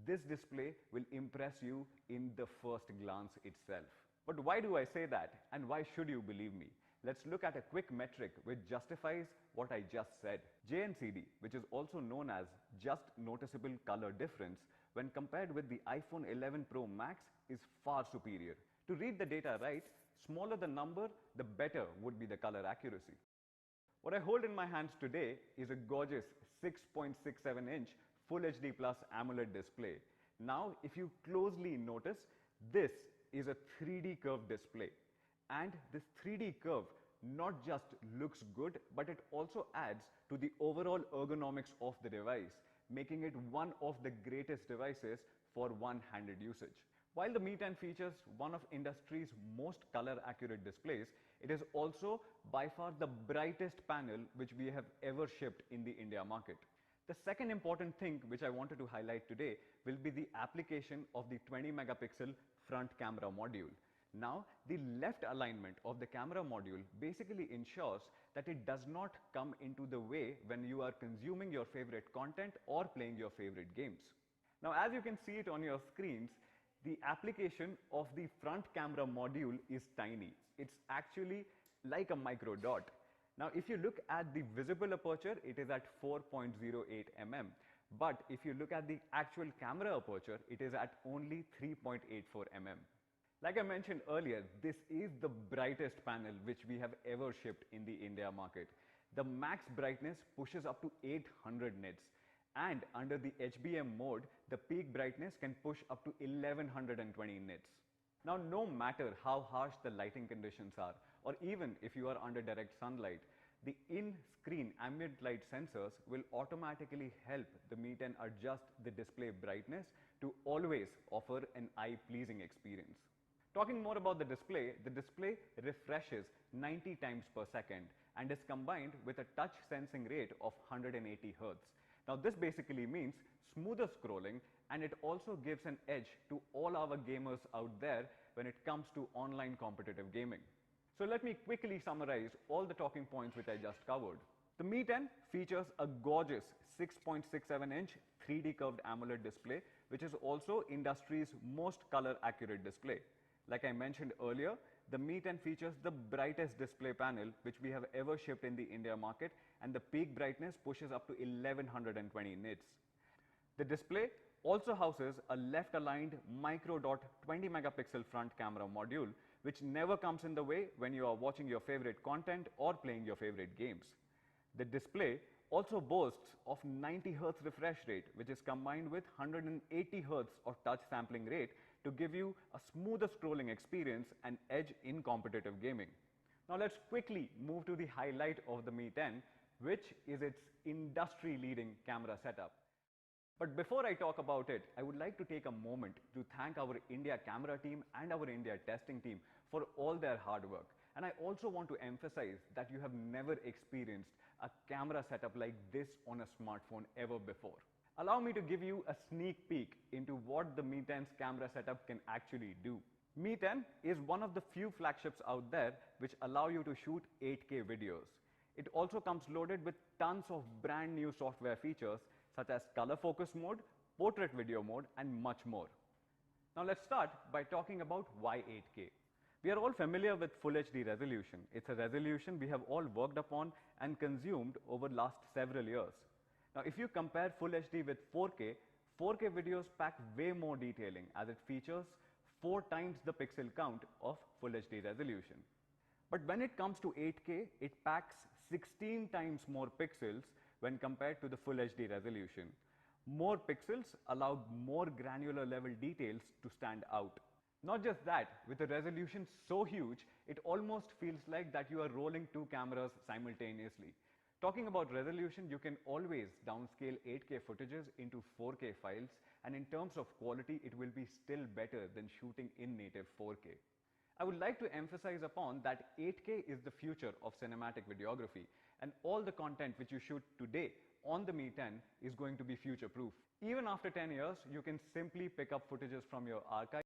this display will impress you in the first glance itself. But why do I say that, and why should you believe me? Let's look at a quick metric which justifies what I just said. JNCD, which is also known as just noticeable color difference, when compared with the iPhone 11 Pro Max, is far superior. To read the data right, smaller the number, the better would be the color accuracy. What I hold in my hands today is a gorgeous 6.67-inch Full HD Plus AMOLED display. Now, if you closely notice, this is a 3D curve display. And this 3D curve not just looks good, but it also adds to the overall ergonomics of the device, making it one of the greatest devices for one-handed usage. While the Mi 10 features one of industry's most color-accurate displays, it is also by far the brightest panel which we have ever shipped in the India market. The second important thing which I wanted to highlight today will be the application of the 20-megapixel front camera module. Now, the left alignment of the camera module basically ensures that it does not come into the way when you are consuming your favorite content or playing your favorite games. Now, as you can see it on your screens, the application of the front camera module is tiny. It's actually like a micro dot. Now, if you look at the visible aperture, it is at 4.08 mm. But if you look at the actual camera aperture, it is at only 3.84 mm. Like I mentioned earlier, this is the brightest panel which we have ever shipped in the India market. The max brightness pushes up to 800 nits. And under the HBM mode, the peak brightness can push up to 1120 nits. Now, no matter how harsh the lighting conditions are, or even if you are under direct sunlight, the in-screen ambient light sensors will automatically help the Mi 10 adjust the display brightness to always offer an eye-pleasing experience. Talking more about the display refreshes 90 times per second and is combined with a touch sensing rate of 180 Hz. Now, this basically means smoother scrolling, and it also gives an edge to all our gamers out there when it comes to online competitive gaming. So let me quickly summarize all the talking points which I just covered. The Mi 10 features a gorgeous 6.67-inch 3D curved AMOLED display, which is also industry's most color accurate display. Like I mentioned earlier, the Mi 10 features the brightest display panel which we have ever shipped in the India market, and the peak brightness pushes up to 1120 nits. The display also houses a left-aligned micro dot 20-megapixel front camera module, which never comes in the way when you are watching your favorite content or playing your favorite games. The display also boasts of 90 Hz refresh rate, which is combined with 180 Hz of touch sampling rate to give you a smoother scrolling experience and edge in competitive gaming. Now, let's quickly move to the highlight of the Mi 10, which is its industry-leading camera setup. But before I talk about it, I would like to take a moment to thank our India camera team and our India testing team for all their hard work. And I also want to emphasize that you have never experienced a camera setup like this on a smartphone ever before. Allow me to give you a sneak peek into what the Mi 10's camera setup can actually do. Mi 10 is one of the few flagships out there which allow you to shoot 8K videos. It also comes loaded with tons of brand new software features such as color focus mode, portrait video mode, and much more. Now, let's start by talking about why 8K. We are all familiar with Full HD resolution. It's a resolution we have all worked upon and consumed over the last several years. Now, if you compare Full HD with 4K, 4K videos pack way more detailing as it features 4 times the pixel count of Full HD resolution. But when it comes to 8K, it packs 16 times more pixels when compared to the Full HD resolution. More pixels allow more granular level details to stand out. Not just that, with a resolution so huge, it almost feels like that you are rolling 2 cameras simultaneously. Talking about resolution, you can always downscale 8K footages into 4K files, and in terms of quality, it will be still better than shooting in native 4K. I would like to emphasize upon that 8K is the future of cinematic videography, and all the content which you shoot today on the Mi 10 is going to be future-proof. Even after 10 years, you can simply pick up footages from your archive.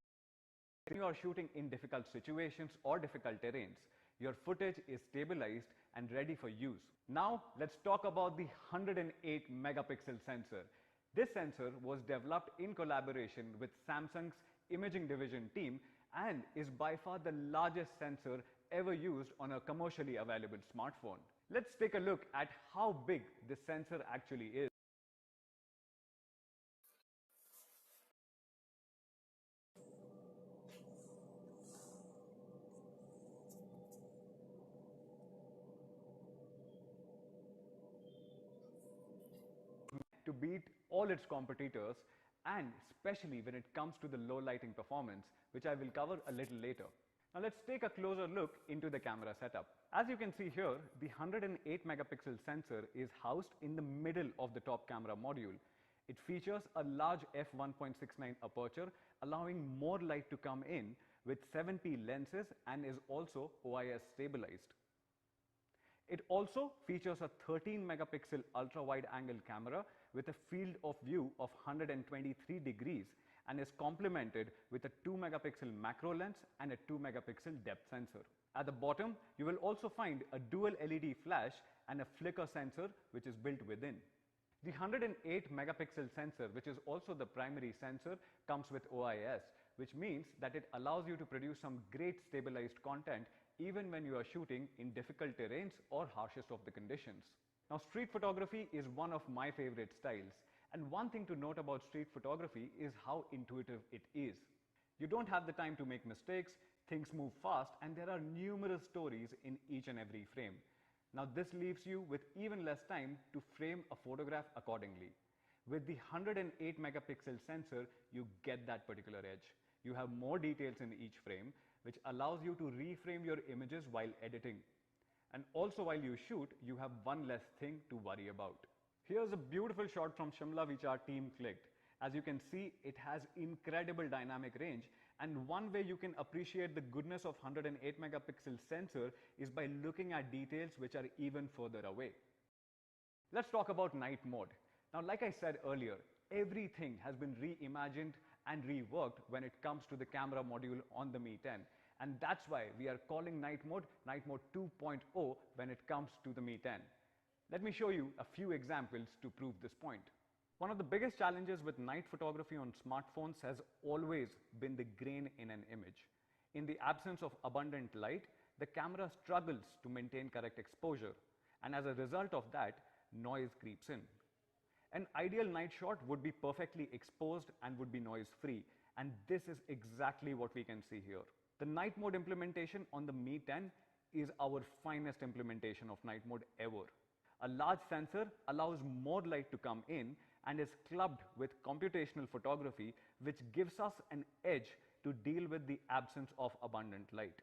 If you are shooting in difficult situations or difficult terrains, your footage is stabilized and ready for use. Now, let's talk about the 108 megapixel sensor. This sensor was developed in collaboration with Samsung's imaging division team and is by far the largest sensor ever used on a commercially available smartphone. Let's take a look at how big this sensor actually is. To beat all its competitors, and especially when it comes to the low lighting performance, which I will cover a little later. Now let's take a closer look into the camera setup. As you can see here, the 108 megapixel sensor is housed in the middle of the top camera module. It features a large f1.69 aperture, allowing more light to come in with 7p lenses, and is also OIS stabilized. It also features a 13 megapixel ultra wide angle camera with a field of view of 123 degrees and is complemented with a 2 megapixel macro lens and a 2 megapixel depth sensor. At the bottom, you will also find a dual LED flash and a flicker sensor which is built within. The 108 megapixel sensor, which is also the primary sensor, comes with OIS, which means that it allows you to produce some great stabilized content even when you are shooting in difficult terrains or harshest of the conditions. Now, street photography is one of my favorite styles, and one thing to note about street photography is how intuitive it is. You don't have the time to make mistakes, things move fast, and there are numerous stories in each and every frame. Now, this leaves you with even less time to frame a photograph accordingly. With the 108 megapixel sensor, you get that particular edge. You have more details in each frame, which allows you to reframe your images while editing. And also while you shoot, you have one less thing to worry about. Here's a beautiful shot from Shimla which our team clicked. As you can see, it has incredible dynamic range, and one way you can appreciate the goodness of 108 megapixel sensor is by looking at details which are even further away. Let's talk about night mode. Now, like I said earlier, everything has been reimagined and reworked when it comes to the camera module on the Mi 10. And that's why we are calling night mode 2.0 when it comes to the Mi 10. Let me show you a few examples to prove this point. One of the biggest challenges with night photography on smartphones has always been the grain in an image. In the absence of abundant light, the camera struggles to maintain correct exposure, and as a result of that, noise creeps in. An ideal night shot would be perfectly exposed and would be noise-free, and this is exactly what we can see here. The night mode implementation on the Mi 10 is our finest implementation of night mode ever. A large sensor allows more light to come in and is clubbed with computational photography, which gives us an edge to deal with the absence of abundant light.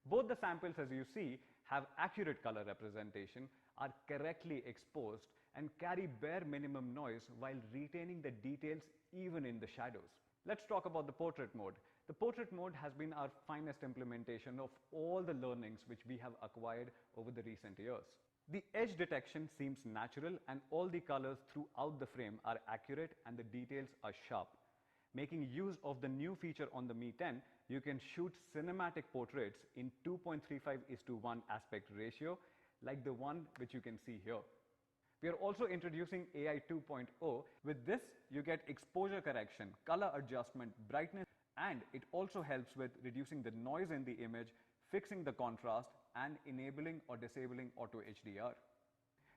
Both the samples, as you see, have accurate color representation, are correctly exposed, and carry bare minimum noise while retaining the details even in the shadows. Let's talk about the portrait mode. The portrait mode has been our finest implementation of all the learnings which we have acquired over the recent years. The edge detection seems natural, and all the colors throughout the frame are accurate and the details are sharp. Making use of the new feature on the Mi 10, you can shoot cinematic portraits in 2.35:1 aspect ratio, like the one which you can see here. We are also introducing AI 2.0. With this, you get exposure correction, color adjustment, brightness, and it also helps with reducing the noise in the image, fixing the contrast, and enabling or disabling auto HDR.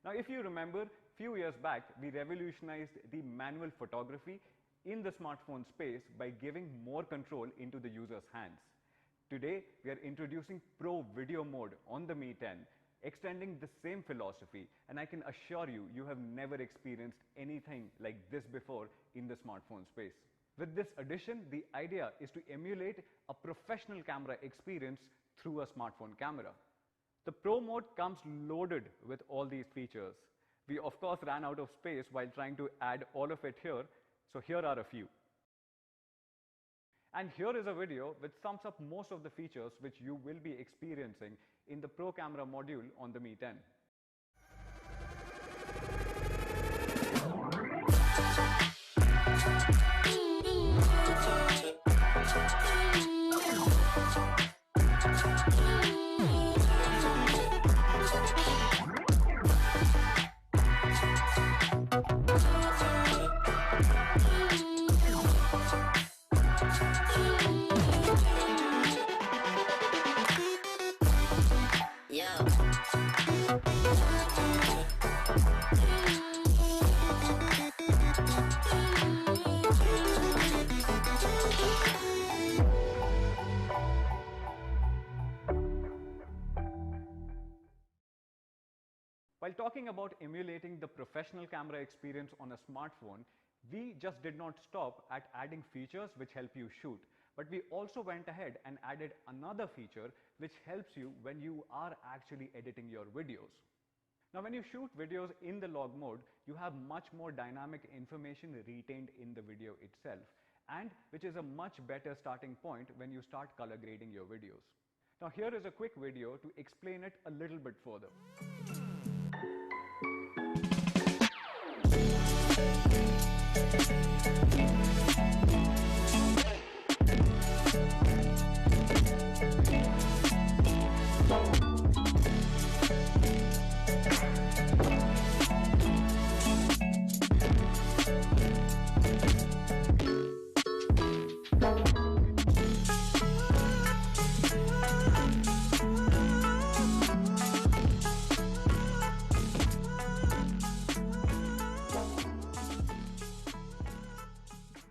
Now, if you remember, few years back, we revolutionized the manual photography in the smartphone space by giving more control into the user's hands. Today, we are introducing Pro Video Mode on the Mi 10, extending the same philosophy, and I can assure you, you have never experienced anything like this before in the smartphone space. With this addition, the idea is to emulate a professional camera experience through a smartphone camera. The Pro mode comes loaded with all these features. We of course ran out of space while trying to add all of it here, so here are a few. And here is a video which sums up most of the features which you will be experiencing in the Pro camera module on the Mi 10. While talking about emulating the professional camera experience on a smartphone, we just did not stop at adding features which help you shoot, but we also went ahead and added another feature which helps you when you are actually editing your videos. Now, when you shoot videos in the log mode, you have much more dynamic information retained in the video itself, and which is a much better starting point when you start color grading your videos. Now, here is a quick video to explain it a little bit further.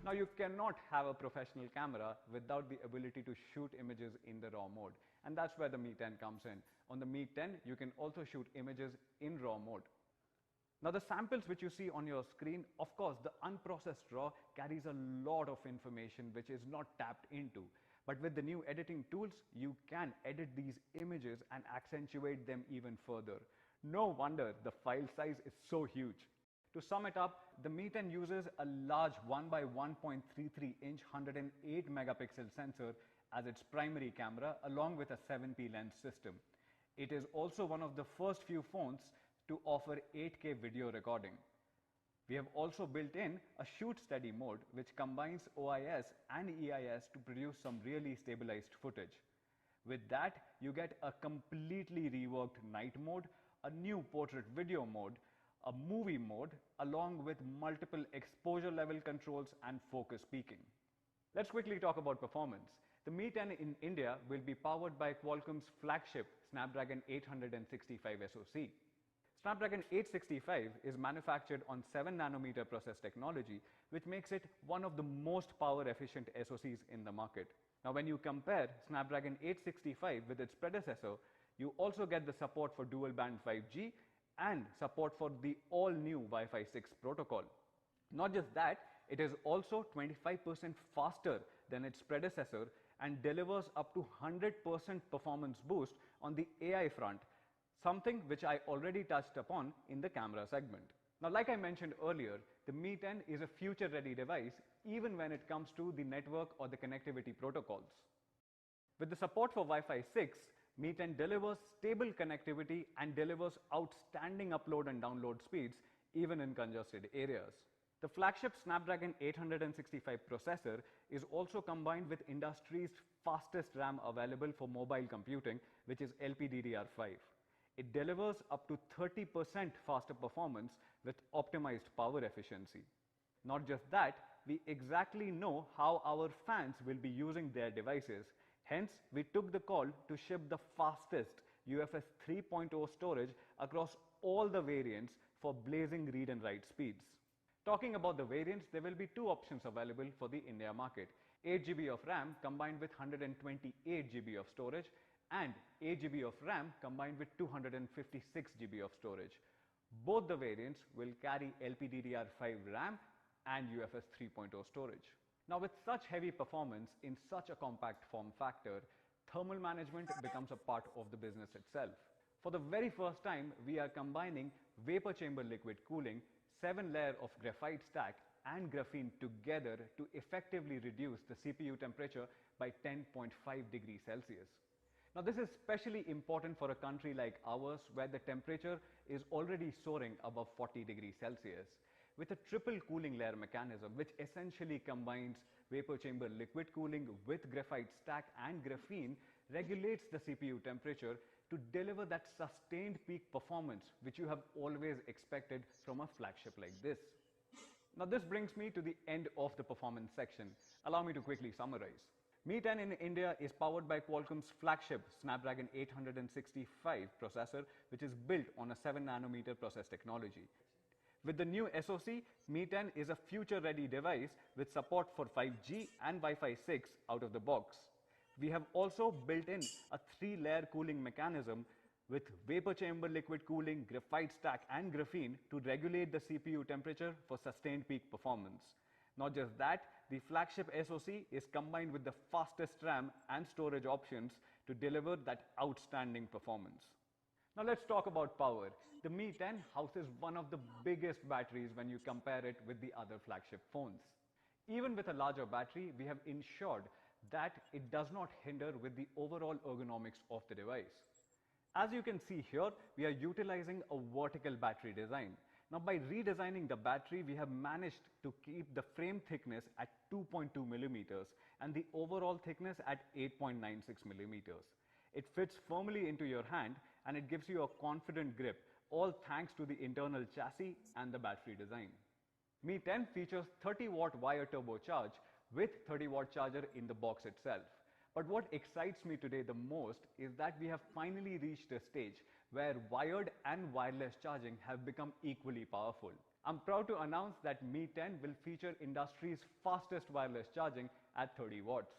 Now, you cannot have a professional camera without the ability to shoot images in the RAW mode, and that's where the Mi 10 comes in. On the Mi 10, you can also shoot images in RAW mode. Now, the samples which you see on your screen, of course, the unprocessed RAW carries a lot of information which is not tapped into. But with the new editing tools, you can edit these images and accentuate them even further. No wonder the file size is so huge. To sum it up, the Mi 10 uses a large 1 by 1.33 inch 108 megapixel sensor as its primary camera, along with a 7P lens system. It is also one of the first few phones to offer 8K video recording. We have also built in a shoot steady mode which combines OIS and EIS to produce some really stabilized footage. With that, you get a completely reworked night mode, a new portrait video mode, a movie mode, along with multiple exposure level controls and focus peaking. Let's quickly talk about performance. The Mi 10 in India will be powered by Qualcomm's flagship Snapdragon 865 SoC. Snapdragon 865 is manufactured on 7nm process technology, which makes it one of the most power efficient SoCs in the market. Now, when you compare Snapdragon 865 with its predecessor, you also get the support for dual band 5G and support for the all-new Wi-Fi 6 protocol. Not just that, it is also 25% faster than its predecessor and delivers up to 100% performance boost on the AI front, something which I already touched upon in the camera segment. Now, like I mentioned earlier, the Mi 10 is a future-ready device even when it comes to the network or the connectivity protocols. With the support for Wi-Fi 6, Mi 10 delivers stable connectivity and delivers outstanding upload and download speeds even in congested areas. The flagship Snapdragon 865 processor is also combined with industry's fastest RAM available for mobile computing, which is LPDDR5. It delivers up to 30% faster performance with optimized power efficiency. Not just that, we exactly know how our fans will be using their devices. Hence, we took the call to ship the fastest UFS 3.0 storage across all the variants for blazing read and write speeds. Talking about the variants, there will be two options available for the India market: 8GB of RAM combined with 128GB of storage, and 8GB of RAM combined with 256GB of storage. Both the variants will carry LPDDR5 RAM and UFS 3.0 storage. Now, with such heavy performance in such a compact form factor, thermal management becomes a part of the business itself. For the very first time, we are combining vapor chamber liquid cooling, 7-layer of graphite stack and graphene together to effectively reduce the CPU temperature by 10.5 degrees Celsius. Now, this is especially important for a country like ours where the temperature is already soaring above 40 degrees Celsius. With a triple cooling layer mechanism, which essentially combines vapor chamber liquid cooling with graphite stack and graphene, regulates the CPU temperature to deliver that sustained peak performance which you have always expected from a flagship like this. Now, this brings me to the end of the performance section. Allow me to quickly summarize. Mi 10 in India is powered by Qualcomm's flagship Snapdragon 865 processor, which is built on a 7nm process technology. With the new SoC, Mi 10 is a future-ready device with support for 5G and Wi-Fi 6 out of the box. We have also built in a 3-layer cooling mechanism with vapor chamber liquid cooling, graphite stack and graphene to regulate the CPU temperature for sustained peak performance. Not just that, the flagship SoC is combined with the fastest RAM and storage options to deliver that outstanding performance. Now let's talk about power. The Mi 10 houses one of the biggest batteries when you compare it with the other flagship phones. Even with a larger battery, we have ensured that it does not hinder with the overall ergonomics of the device. As you can see here, we are utilizing a vertical battery design. Now by redesigning the battery, we have managed to keep the frame thickness at 2.2 millimeters and the overall thickness at 8.96 millimeters. It fits firmly into your hand and it gives you a confident grip, all thanks to the internal chassis and the battery design. Mi 10 features 30-watt wire turbocharge with 30-watt charger in the box itself. But what excites me today the most is that we have finally reached a stage where wired and wireless charging have become equally powerful. I'm proud to announce that Mi 10 will feature industry's fastest wireless charging at 30 watts.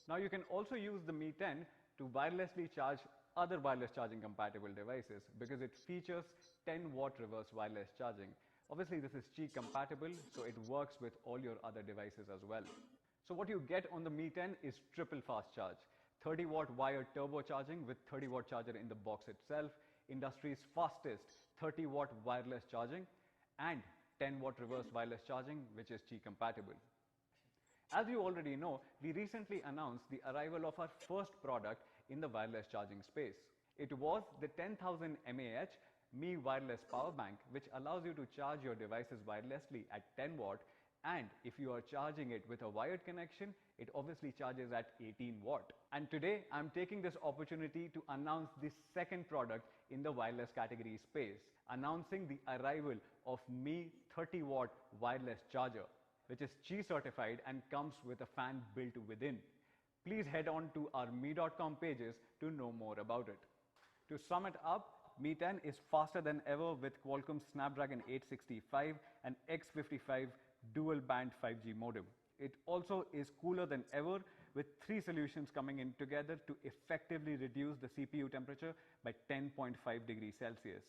Now you can also use the Mi 10 to wirelessly charge other wireless charging compatible devices because it features 10-watt reverse wireless charging. Obviously this is Qi compatible, so it works with all your other devices as well. So what you get on the Mi 10 is triple fast charge, 30-watt wired turbocharging with 30-watt charger in the box itself, industry's fastest 30-watt wireless charging, and 10-watt reverse wireless charging, which is Qi compatible. As you already know, we recently announced the arrival of our first product in the wireless charging space. It was the 10,000 mAh Mi wireless power bank, which allows you to charge your devices wirelessly at 10 watt, and if you are charging it with a wired connection, it obviously charges at 18 watt. And today I'm taking this opportunity to announce the second product in the wireless category space, announcing the arrival of Mi 30-watt wireless charger, which is Qi certified and comes with a fan built within. Please head on to our mi.com pages to know more about it. To sum it up, Mi 10 is faster than ever with Qualcomm's Snapdragon 865 and X55 dual band 5G modem. It also is cooler than ever with 3 solutions coming in together to effectively reduce the CPU temperature by 10.5 degrees Celsius.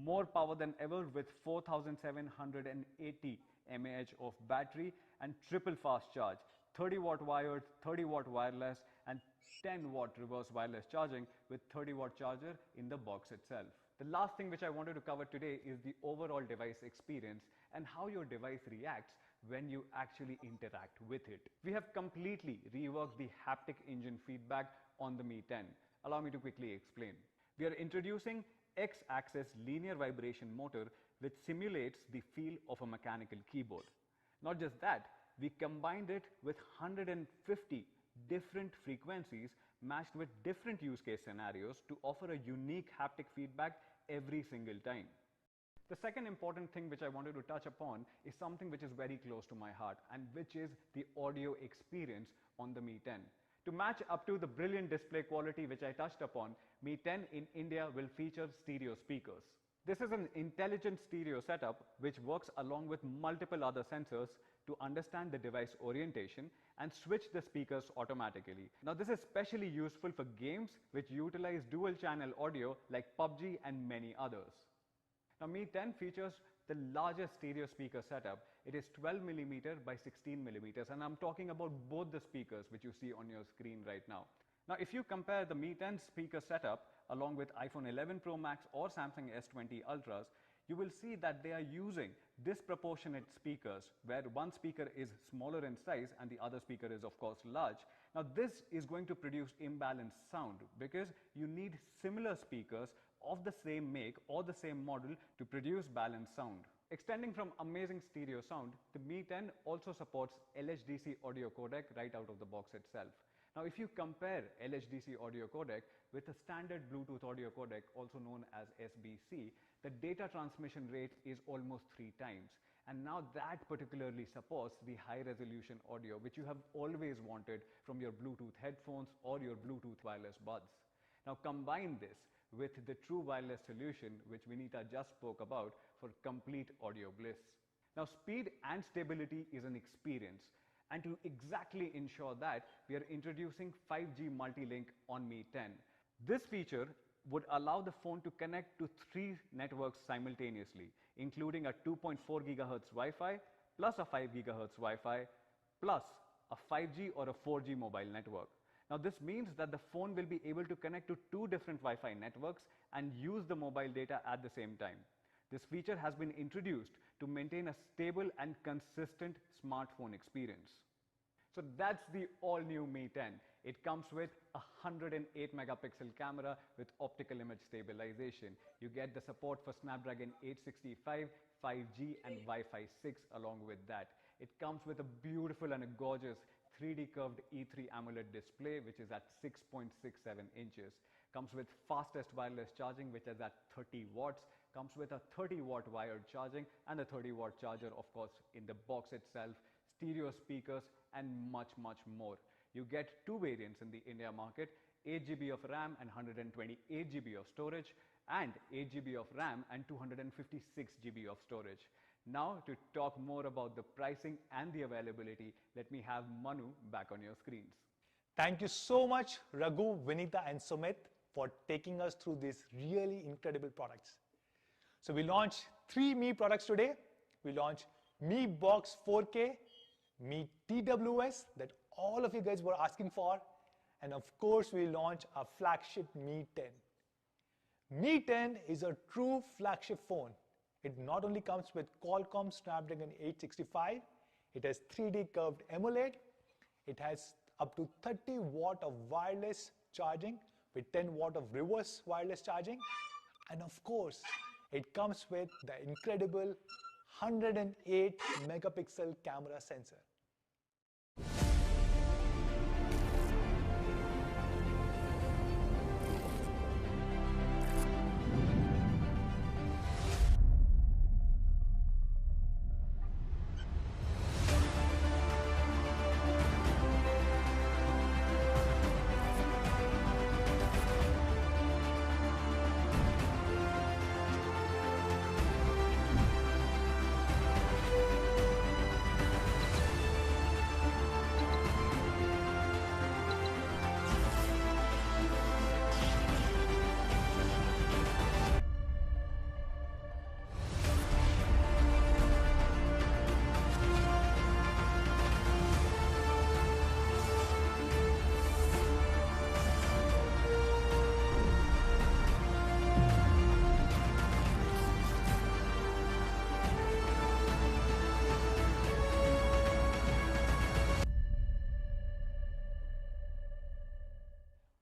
More power than ever with 4780 mAh of battery and triple fast charge, 30-watt wired, 30-watt wireless and 10-watt reverse wireless charging with 30-watt charger in the box itself. The last thing which I wanted to cover today is the overall device experience and how your device reacts when you actually interact with it. We have completely reworked the haptic engine feedback on the Mi 10. Allow me to quickly explain. We are introducing X-axis linear vibration motor which simulates the feel of a mechanical keyboard. Not just that, we combined it with 150 different frequencies matched with different use case scenarios to offer a unique haptic feedback every single time. The second important thing which I wanted to touch upon is something which is very close to my heart and which is the audio experience on the Mi 10. To match up to the brilliant display quality which I touched upon, Mi 10 in India will feature stereo speakers. This is an intelligent stereo setup which works along with multiple other sensors to understand the device orientation and switch the speakers automatically. Now this is especially useful for games which utilize dual channel audio like PUBG and many others. Now Mi 10 features the largest stereo speaker setup. It is 12mm by 16mm and I'm talking about both the speakers which you see on your screen right now. Now if you compare the Mi 10 speaker setup along with iPhone 11 Pro Max or Samsung S20 Ultras, you will see that they are using disproportionate speakers where one speaker is smaller in size and the other speaker is of course large. Now this is going to produce imbalanced sound because you need similar speakers of the same make or the same model to produce balanced sound. Extending from amazing stereo sound, the Mi 10 also supports LHDC audio codec right out of the box itself. Now if you compare LHDC audio codec with a standard Bluetooth audio codec, also known as SBC, the data transmission rate is almost 3 times. And now that particularly supports the high resolution audio which you have always wanted from your Bluetooth headphones or your Bluetooth wireless buds. Now combine this with the true wireless solution which Vinita just spoke about for complete audio bliss. Now speed and stability is an experience. And to exactly ensure that, we are introducing 5G multi-link on Mi 10. This feature would allow the phone to connect to 3 networks simultaneously, including a 2.4 GHz Wi-Fi plus a 5 GHz Wi-Fi plus a 5G or a 4G mobile network. Now this means that the phone will be able to connect to 2 different Wi-Fi networks and use the mobile data at the same time. This feature has been introduced to maintain a stable and consistent smartphone experience. So that's the all-new Mi 10. It comes with a 108 megapixel camera with optical image stabilization. You get the support for Snapdragon 865, 5G and Wi-Fi 6 along with that. It comes with a beautiful and a gorgeous 3D curved E3 AMOLED display which is at 6.67 inches. Comes with fastest wireless charging which is at 30 watts. Comes with a 30-watt wired charging and a 30-watt charger, of course, in the box itself, stereo speakers and much more. You get 2 variants in the India market, 8 GB of RAM and 128 GB of storage, and 8 GB of RAM and 256 GB of storage. Now to talk more about the pricing and the availability, let me have Manu back on your screens. Thank you so much, Raghu, Vinita and Sumit, for taking us through these really incredible products. So we launched 3 Mi products today. We launched Mi Box 4K, Mi TWS that all of you guys were asking for, and of course we launched our flagship Mi 10. Mi 10 is a true flagship phone. It not only comes with Qualcomm Snapdragon 865, it has 3D curved AMOLED, it has up to 30 watt of wireless charging with 10 watt of reverse wireless charging, and of course it comes with the incredible 108 megapixel camera sensor.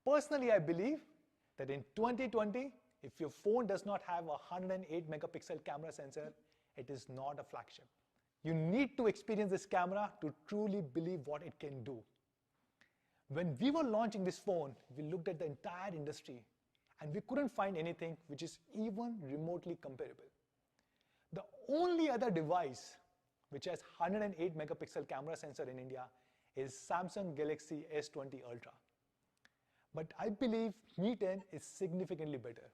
Personally, I believe that in 2020, if your phone does not have a 108 megapixel camera sensor, it is not a flagship. You need to experience this camera to truly believe what it can do. When we were launching this phone, we looked at the entire industry and we couldn't find anything which is even remotely comparable. The only other device which has 108 megapixel camera sensor in India is Samsung Galaxy S20 Ultra. But I believe Mi 10 is significantly better.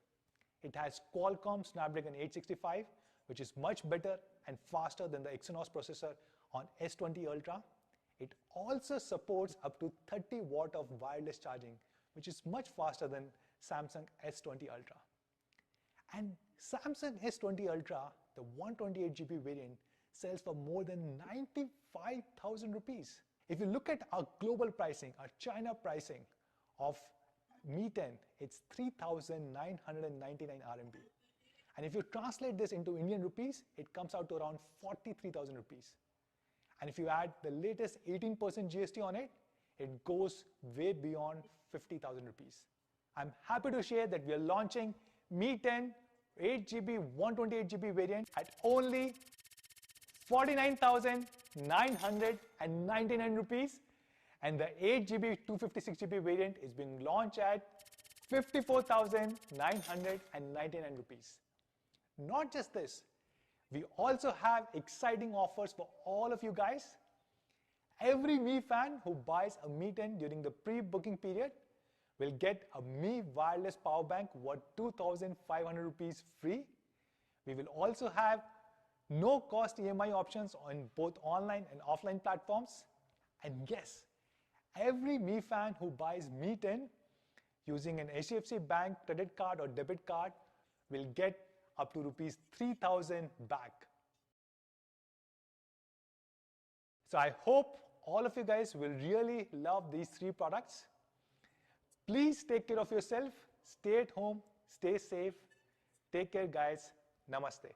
It has Qualcomm Snapdragon 865, which is much better and faster than the Exynos processor on S20 Ultra. It also supports up to 30 watt of wireless charging, which is much faster than Samsung S20 Ultra. And Samsung S20 Ultra, the 128 GB variant, sells for more than 95,000 rupees. If you look at our global pricing, our China pricing of Mi 10, it's 3,999 RMB. And if you translate this into Indian rupees, it comes out to around 43,000 rupees. And if you add the latest 18% GST on it, it goes way beyond 50,000 rupees. I'm happy to share that we are launching Mi 10 8GB 128 GB variant at only 49,999 rupees. And the 8GB 256 GB variant is being launched at 54,999 rupees. Not just this, we also have exciting offers for all of you guys. Every Mi fan who buys a Mi 10 during the pre-booking period will get a Mi wireless power bank worth 2,500 rupees free. We will also have no cost EMI options on both online and offline platforms. And yes, every Mi fan who buys Mi 10, using an HDFC Bank credit card or debit card will get up to rupees 3,000 back. So I hope all of you guys will really love these 3 products. Please take care of yourself, stay at home, stay safe. Take care guys. Namaste.